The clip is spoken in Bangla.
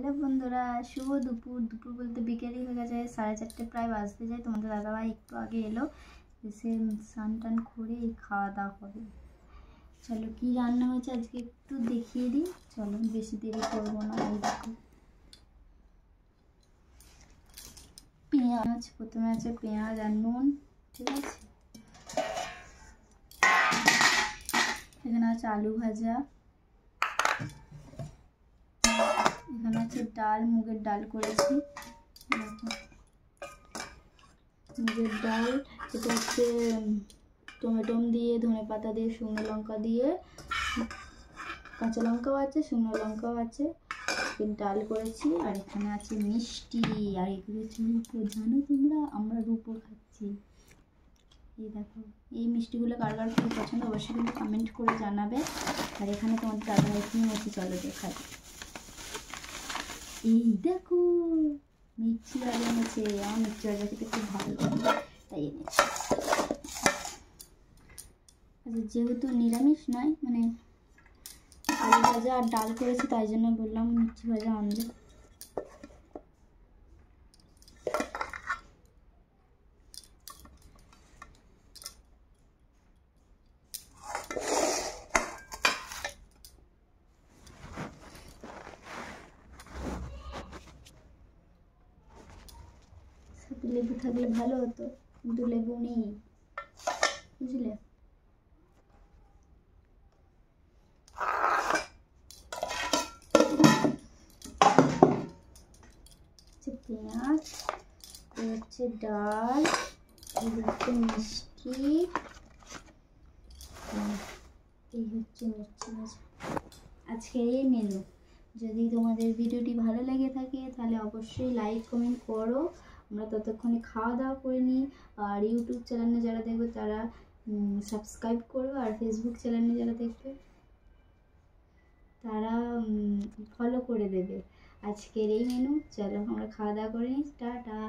হ্যালো বন্ধুরা, শুভ দুপুর। দুপুর বলতে বিকেলই হয়ে গেছে, 4:30 প্রায় বাজতে যায়। তোমাদের দাদাভাই একটু আগে এলো, এসে স্নান টান করে খাওয়া দাওয়া হবে। চলো কি রান্না হয়েছে আজকে একটু দেখিয়ে দিই। চলো বেশি দেরি করবো না। এই দেখো পেঁয়াজ, প্রথমে আছে পেঁয়াজ আর নুন, ঠিক আছে। এখানে আছে আলু ভাজা, এখানে আছে ডাল, মুগের ডাল করেছি। মুগের ডাল, এটা হচ্ছে টমেটো দিয়ে, ধনে পাতা দিয়ে, শুকনো লঙ্কা দিয়ে, কাঁচা লঙ্কাও আছে, শুকনো লঙ্কাও আছে, ডাল করেছি। আর এখানে আছে মিষ্টি, আর এগুলো হচ্ছে রূপো। জানো তোমরা, আমরা রূপো খাচ্ছি। এই দেখো, এই মিষ্টিগুলো কার কার খুব পছন্দ অবশ্যই কিন্তু কমেন্ট করে জানাবে। আর এখানে তোমাদের দাদাভাই কি হচ্ছে চলো দেখাই। এই দেখো মিষ্টি ভাজা এনেছে, আমার মিষ্টি ভাজা খেতে খুব ভালো লাগে তাই এনেছে। আচ্ছা, যেহেতু নিরামিষ নয়, মানে আলু ভাজা আর ডাল করেছি, তাই জন্য বললাম মিষ্টি ভাজা আনবে। সাথে লেবু থাকলে ভালো হতো, কিন্তু লেবু নেই, বুঝলে। পেঁয়াজ, এই হচ্ছে ডাল, এই হচ্ছে মিষ্টি, এই হচ্ছে মিষ্টি ভাজা। আজকের এই মেনু। যদি তোমাদের ভিডিওটি ভালো লেগে থাকে তাহলে অবশ্যই লাইক কমেন্ট করো। আমরা ততক্ষণে খাওয়া দাওয়া করে নিই। আর ইউটিউব চ্যানেলে যারা দেখবে তারা সাবস্ক্রাইব করো, আর ফেসবুক চ্যানেলে যারা দেখবে তারা ফলো করে দেবে। আজকের এই মেনু। চলো আমরা খাওয়া দাওয়া করে নিই। টাটা।